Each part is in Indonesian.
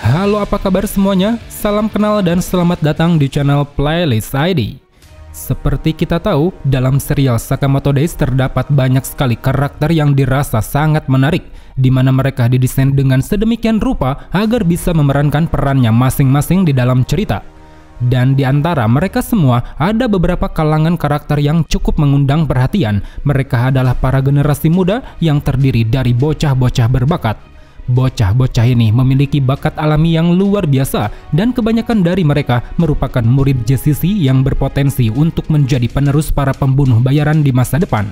Halo, apa kabar semuanya? Salam kenal dan selamat datang di channel Playlist ID. Seperti kita tahu, dalam serial Sakamoto Days terdapat banyak sekali karakter yang dirasa sangat menarik, di mana mereka didesain dengan sedemikian rupa agar bisa memerankan perannya masing-masing di dalam cerita. Dan di antara mereka semua, ada beberapa kalangan karakter yang cukup mengundang perhatian. Mereka adalah para generasi muda yang terdiri dari bocah-bocah berbakat. Bocah-bocah ini memiliki bakat alami yang luar biasa dan kebanyakan dari mereka merupakan murid JCC yang berpotensi untuk menjadi penerus para pembunuh bayaran di masa depan.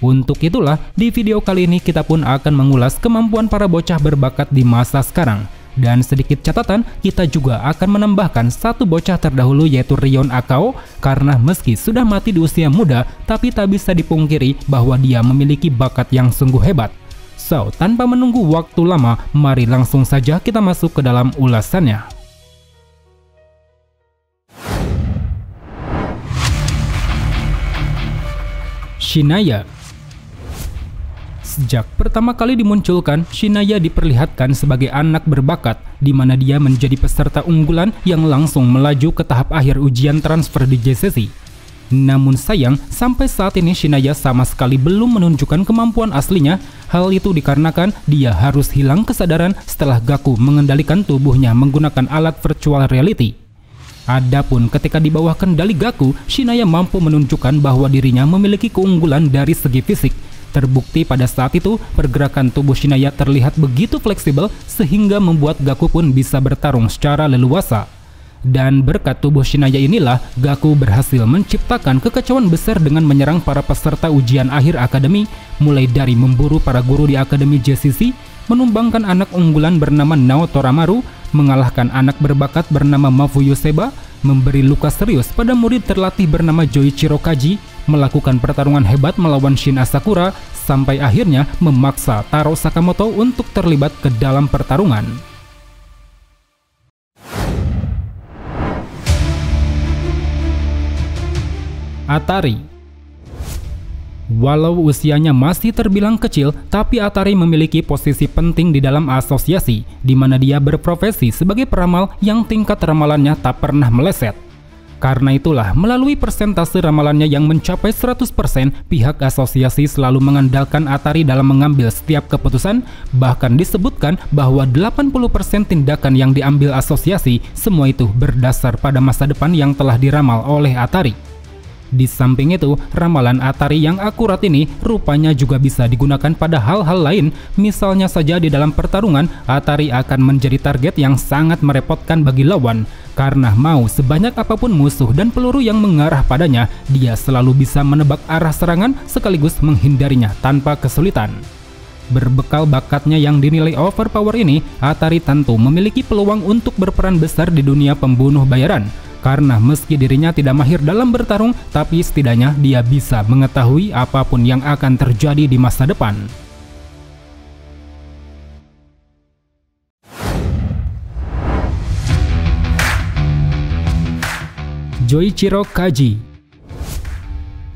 Untuk itulah, di video kali ini kita pun akan mengulas kemampuan para bocah berbakat di masa sekarang. Dan sedikit catatan, kita juga akan menambahkan satu bocah terdahulu yaitu Rion Akao, karena meski sudah mati di usia muda, tapi tak bisa dipungkiri bahwa dia memiliki bakat yang sungguh hebat. So, tanpa menunggu waktu lama, mari langsung saja kita masuk ke dalam ulasannya. Shinaya. Sejak pertama kali dimunculkan, Shinaya diperlihatkan sebagai anak berbakat, di mana dia menjadi peserta unggulan yang langsung melaju ke tahap akhir ujian transfer di JCC. Namun sayang, sampai saat ini Shinaya sama sekali belum menunjukkan kemampuan aslinya. Hal itu dikarenakan dia harus hilang kesadaran setelah Gaku mengendalikan tubuhnya menggunakan alat virtual reality. Adapun ketika di bawah kendali Gaku, Shinaya mampu menunjukkan bahwa dirinya memiliki keunggulan dari segi fisik. Terbukti pada saat itu, pergerakan tubuh Shinaya terlihat begitu fleksibel sehingga membuat Gaku pun bisa bertarung secara leluasa. Dan berkat tubuh Shinaya inilah, Gaku berhasil menciptakan kekacauan besar dengan menyerang para peserta ujian akhir akademi, mulai dari memburu para guru di akademi JCC, menumbangkan anak unggulan bernama Naoto Ramaru, mengalahkan anak berbakat bernama Mafuyu Seba, memberi luka serius pada murid terlatih bernama Joichiro Kaji, melakukan pertarungan hebat melawan Shin Asakura, sampai akhirnya memaksa Taro Sakamoto untuk terlibat ke dalam pertarungan. Atari. Walau usianya masih terbilang kecil, tapi Atari memiliki posisi penting di dalam asosiasi, di mana dia berprofesi sebagai peramal yang tingkat ramalannya tak pernah meleset. Karena itulah, melalui persentase ramalannya yang mencapai 100%, pihak asosiasi selalu mengandalkan Atari dalam mengambil setiap keputusan. Bahkan disebutkan bahwa 80% tindakan yang diambil asosiasi, semua itu berdasar pada masa depan yang telah diramal oleh Atari. Di samping itu, ramalan Atari yang akurat ini rupanya juga bisa digunakan pada hal-hal lain. Misalnya saja di dalam pertarungan, Atari akan menjadi target yang sangat merepotkan bagi lawan. Karena mau sebanyak apapun musuh dan peluru yang mengarah padanya, dia selalu bisa menebak arah serangan sekaligus menghindarinya tanpa kesulitan. Berbekal bakatnya yang dinilai overpower ini, Atari tentu memiliki peluang untuk berperan besar di dunia pembunuh bayaran. Karena meski dirinya tidak mahir dalam bertarung, tapi setidaknya dia bisa mengetahui apapun yang akan terjadi di masa depan. Joichiro Kaji.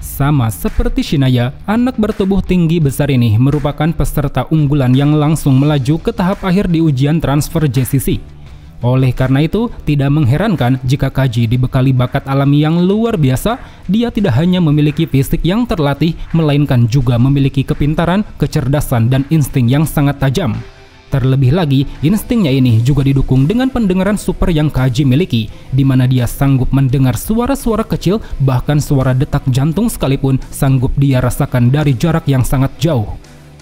Sama seperti Shinaya, anak bertubuh tinggi besar ini merupakan peserta unggulan yang langsung melaju ke tahap akhir di ujian transfer JCC. Oleh karena itu, tidak mengherankan jika Kaji dibekali bakat alami yang luar biasa. Dia tidak hanya memiliki fisik yang terlatih, melainkan juga memiliki kepintaran, kecerdasan, dan insting yang sangat tajam. Terlebih lagi, instingnya ini juga didukung dengan pendengaran super yang Kaji miliki, di mana dia sanggup mendengar suara-suara kecil, bahkan suara detak jantung sekalipun sanggup dia rasakan dari jarak yang sangat jauh.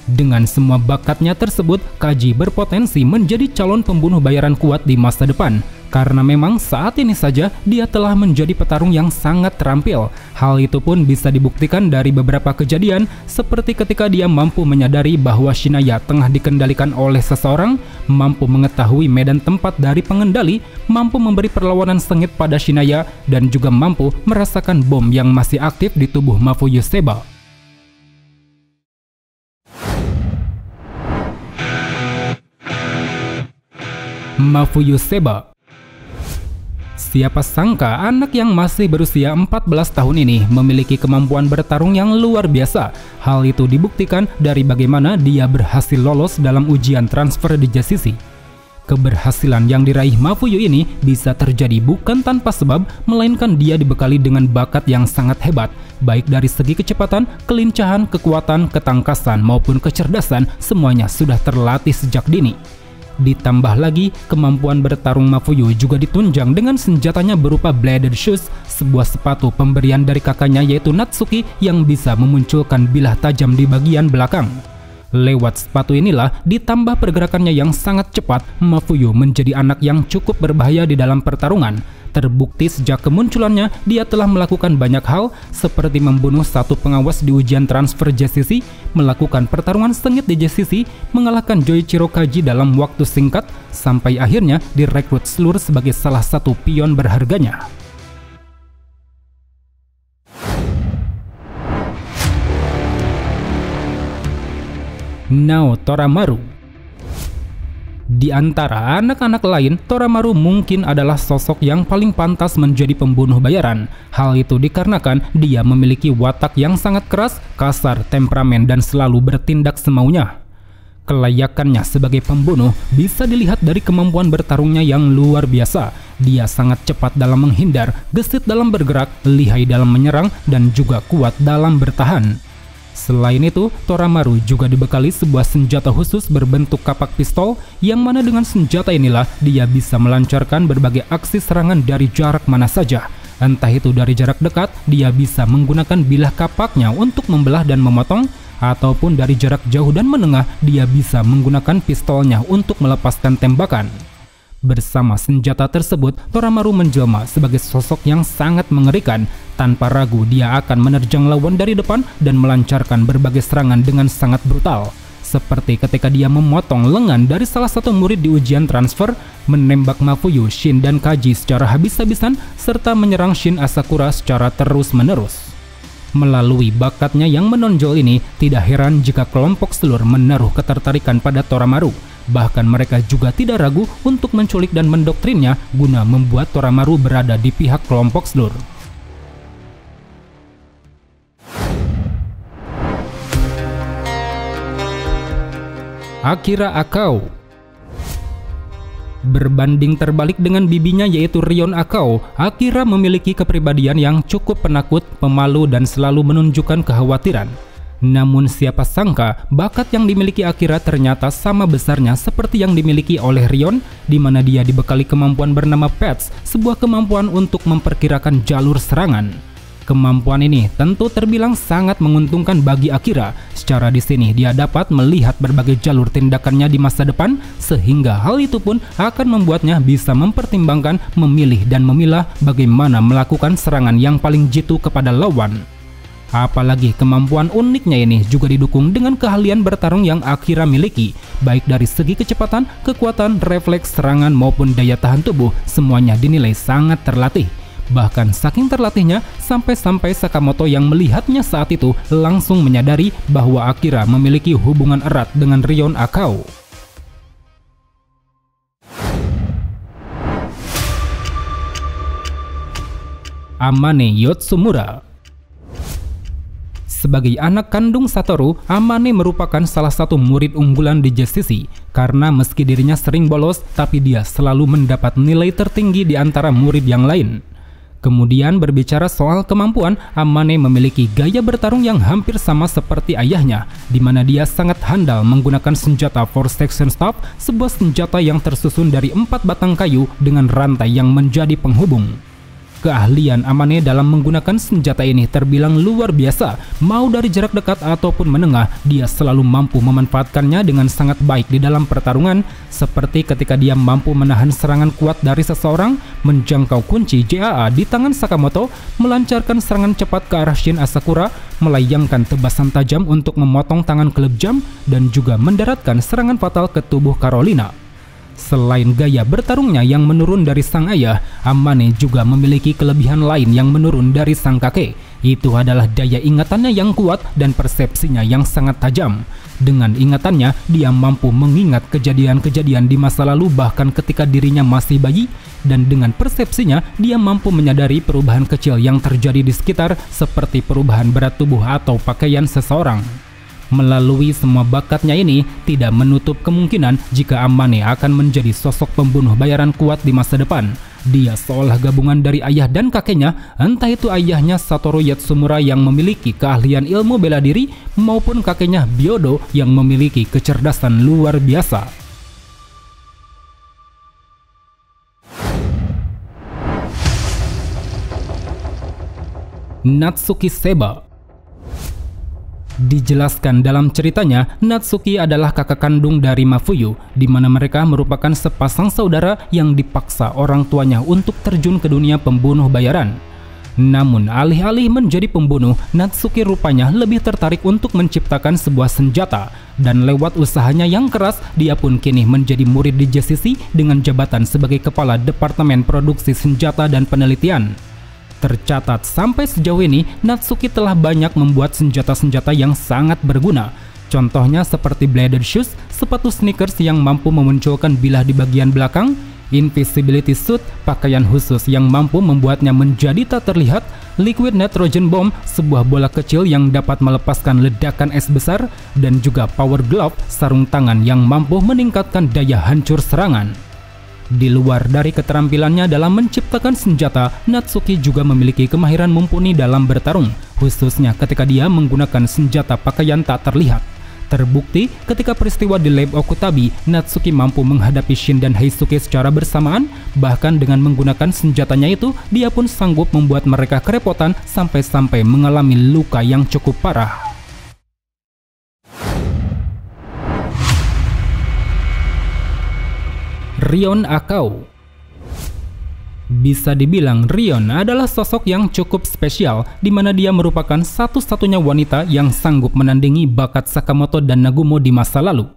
Dengan semua bakatnya tersebut, Kaji berpotensi menjadi calon pembunuh bayaran kuat di masa depan. Karena memang saat ini saja dia telah menjadi petarung yang sangat terampil. Hal itu pun bisa dibuktikan dari beberapa kejadian, seperti ketika dia mampu menyadari bahwa Shinaya tengah dikendalikan oleh seseorang, mampu mengetahui medan tempat dari pengendali, mampu memberi perlawanan sengit pada Shinaya, dan juga mampu merasakan bom yang masih aktif di tubuh Mafuyu Seba. Mafuyu Seba. Siapa sangka anak yang masih berusia 14 tahun ini memiliki kemampuan bertarung yang luar biasa. Hal itu dibuktikan dari bagaimana dia berhasil lolos dalam ujian transfer di JCC. Keberhasilan yang diraih Mafuyu ini bisa terjadi bukan tanpa sebab, melainkan dia dibekali dengan bakat yang sangat hebat, baik dari segi kecepatan, kelincahan, kekuatan, ketangkasan, maupun kecerdasan, semuanya sudah terlatih sejak dini. Ditambah lagi, kemampuan bertarung Mafuyu juga ditunjang dengan senjatanya berupa Bladed Shoes, sebuah sepatu pemberian dari kakaknya yaitu Natsuki yang bisa memunculkan bilah tajam di bagian belakang. Lewat sepatu inilah, ditambah pergerakannya yang sangat cepat, Mafuyu menjadi anak yang cukup berbahaya di dalam pertarungan. Terbukti sejak kemunculannya, dia telah melakukan banyak hal, seperti membunuh satu pengawas di ujian transfer JCC, melakukan pertarungan sengit di JCC, mengalahkan Joichiro Kaji dalam waktu singkat, sampai akhirnya direkrut seluruh sebagai salah satu pion berharganya. Nao Toramaru. Di antara anak-anak lain, Toramaru mungkin adalah sosok yang paling pantas menjadi pembunuh bayaran. Hal itu dikarenakan dia memiliki watak yang sangat keras, kasar, temperamen, dan selalu bertindak semaunya. Kelayakannya sebagai pembunuh bisa dilihat dari kemampuan bertarungnya yang luar biasa. Dia sangat cepat dalam menghindar, gesit dalam bergerak, lihai dalam menyerang, dan juga kuat dalam bertahan. Selain itu, Toramaru juga dibekali sebuah senjata khusus berbentuk kapak pistol, yang mana dengan senjata inilah dia bisa melancarkan berbagai aksi serangan dari jarak mana saja. Entah itu dari jarak dekat, dia bisa menggunakan bilah kapaknya untuk membelah dan memotong, ataupun dari jarak jauh dan menengah, dia bisa menggunakan pistolnya untuk melepaskan tembakan. Bersama senjata tersebut, Toramaru menjelma sebagai sosok yang sangat mengerikan. Tanpa ragu, dia akan menerjang lawan dari depan dan melancarkan berbagai serangan dengan sangat brutal. Seperti ketika dia memotong lengan dari salah satu murid di ujian transfer, menembak Mafuyu, Shin, dan Kaji secara habis-habisan, serta menyerang Shin Asakura secara terus-menerus. Melalui bakatnya yang menonjol ini, tidak heran jika kelompok Selur menaruh ketertarikan pada Toramaru. Bahkan mereka juga tidak ragu untuk menculik dan mendoktrinnya guna membuat Toramaru berada di pihak kelompok Selur. Akira Akao. Berbanding terbalik dengan bibinya yaitu Rion Akao, Akira memiliki kepribadian yang cukup penakut, pemalu, dan selalu menunjukkan kekhawatiran. Namun siapa sangka bakat yang dimiliki Akira ternyata sama besarnya seperti yang dimiliki oleh Rion, di mana dia dibekali kemampuan bernama Pets, sebuah kemampuan untuk memperkirakan jalur serangan. Kemampuan ini tentu terbilang sangat menguntungkan bagi Akira. Secara di sini dia dapat melihat berbagai jalur tindakannya di masa depan, sehingga hal itu pun akan membuatnya bisa mempertimbangkan, memilih, dan memilah bagaimana melakukan serangan yang paling jitu kepada lawan. Apalagi kemampuan uniknya ini juga didukung dengan keahlian bertarung yang Akira miliki, baik dari segi kecepatan, kekuatan, refleks serangan maupun daya tahan tubuh, semuanya dinilai sangat terlatih. Bahkan saking terlatihnya, sampai-sampai Sakamoto yang melihatnya saat itu langsung menyadari bahwa Akira memiliki hubungan erat dengan Rion Akao. Amane Yotsumura. Sebagai anak kandung Satoru, Amane merupakan salah satu murid unggulan di JCC. Karena meski dirinya sering bolos, tapi dia selalu mendapat nilai tertinggi di antara murid yang lain. Kemudian berbicara soal kemampuan, Amane memiliki gaya bertarung yang hampir sama seperti ayahnya, di mana dia sangat handal menggunakan senjata Force Section Staff, sebuah senjata yang tersusun dari 4 batang kayu dengan rantai yang menjadi penghubung. Keahlian Amane dalam menggunakan senjata ini terbilang luar biasa. Mau dari jarak dekat ataupun menengah, dia selalu mampu memanfaatkannya dengan sangat baik di dalam pertarungan, seperti ketika dia mampu menahan serangan kuat dari seseorang, menjangkau kunci JAA di tangan Sakamoto, melancarkan serangan cepat ke arah Shin Asakura, melayangkan tebasan tajam untuk memotong tangan klub jam, dan juga mendaratkan serangan fatal ke tubuh Carolina. Selain gaya bertarungnya yang menurun dari sang ayah, Amane juga memiliki kelebihan lain yang menurun dari sang kakek. Itu adalah daya ingatannya yang kuat dan persepsinya yang sangat tajam. Dengan ingatannya, dia mampu mengingat kejadian-kejadian di masa lalu bahkan ketika dirinya masih bayi, dan dengan persepsinya, dia mampu menyadari perubahan kecil yang terjadi di sekitar, seperti perubahan berat tubuh atau pakaian seseorang. Melalui semua bakatnya ini, tidak menutup kemungkinan jika Amane akan menjadi sosok pembunuh bayaran kuat di masa depan. Dia seolah gabungan dari ayah dan kakeknya, entah itu ayahnya Satoru Yatsumura yang memiliki keahlian ilmu bela diri, maupun kakeknya Byodo yang memiliki kecerdasan luar biasa. Natsuki Seba. Dijelaskan dalam ceritanya, Natsuki adalah kakak kandung dari Mafuyu, di mana mereka merupakan sepasang saudara yang dipaksa orang tuanya untuk terjun ke dunia pembunuh bayaran. Namun alih-alih menjadi pembunuh, Natsuki rupanya lebih tertarik untuk menciptakan sebuah senjata, dan lewat usahanya yang keras, dia pun kini menjadi murid di JCC dengan jabatan sebagai kepala Departemen Produksi Senjata dan Penelitian. Tercatat sampai sejauh ini, Natsuki telah banyak membuat senjata-senjata yang sangat berguna. Contohnya seperti bladed shoes, sepatu sneakers yang mampu memunculkan bilah di bagian belakang, invisibility suit, pakaian khusus yang mampu membuatnya menjadi tak terlihat, liquid nitrogen bomb, sebuah bola kecil yang dapat melepaskan ledakan es besar, dan juga power glove, sarung tangan yang mampu meningkatkan daya hancur serangan. Di luar dari keterampilannya dalam menciptakan senjata, Natsuki juga memiliki kemahiran mumpuni dalam bertarung, khususnya ketika dia menggunakan senjata pakaian tak terlihat. Terbukti ketika peristiwa di Lab Okutabi, Natsuki mampu menghadapi Shin dan Heisuke secara bersamaan, bahkan dengan menggunakan senjatanya itu, dia pun sanggup membuat mereka kerepotan sampai-sampai mengalami luka yang cukup parah. Rion Akao. Bisa dibilang Rion adalah sosok yang cukup spesial, di mana dia merupakan satu-satunya wanita yang sanggup menandingi bakat Sakamoto dan Nagumo di masa lalu.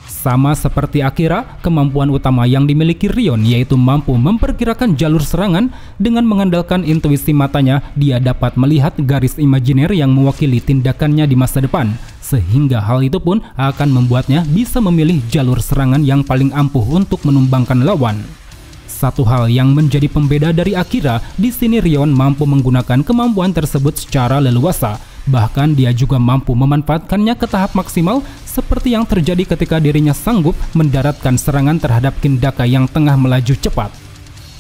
Sama seperti Akira, kemampuan utama yang dimiliki Rion yaitu mampu memperkirakan jalur serangan. Dengan mengandalkan intuisi matanya, dia dapat melihat garis imajiner yang mewakili tindakannya di masa depan, sehingga hal itu pun akan membuatnya bisa memilih jalur serangan yang paling ampuh untuk menumbangkan lawan. Satu hal yang menjadi pembeda dari Akira, di sini Rion mampu menggunakan kemampuan tersebut secara leluasa. Bahkan dia juga mampu memanfaatkannya ke tahap maksimal, seperti yang terjadi ketika dirinya sanggup mendaratkan serangan terhadap Kindaka yang tengah melaju cepat.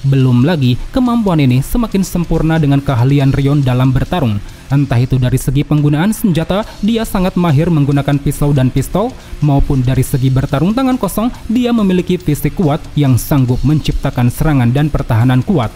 Belum lagi, kemampuan ini semakin sempurna dengan keahlian Rion dalam bertarung. Entah itu dari segi penggunaan senjata, dia sangat mahir menggunakan pisau dan pistol, maupun dari segi bertarung tangan kosong, dia memiliki fisik kuat yang sanggup menciptakan serangan dan pertahanan kuat.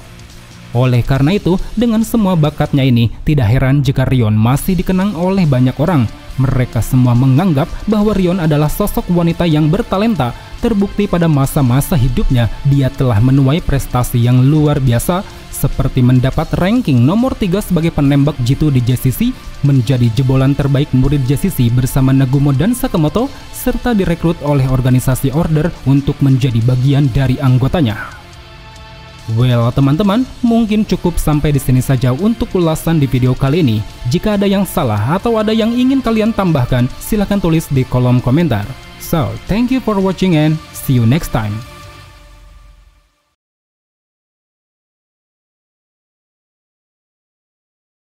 Oleh karena itu, dengan semua bakatnya ini, tidak heran jika Rion masih dikenang oleh banyak orang. Mereka semua menganggap bahwa Rion adalah sosok wanita yang bertalenta. Terbukti pada masa-masa hidupnya, dia telah menuai prestasi yang luar biasa, seperti mendapat ranking nomor 3 sebagai penembak jitu di JCC, menjadi jebolan terbaik murid JCC bersama Nagumo dan Sakamoto, serta direkrut oleh organisasi Order untuk menjadi bagian dari anggotanya. Well teman-teman, mungkin cukup sampai di sini saja untuk ulasan di video kali ini. Jika ada yang salah atau ada yang ingin kalian tambahkan, silahkan tulis di kolom komentar. So, thank you for watching and see you next time.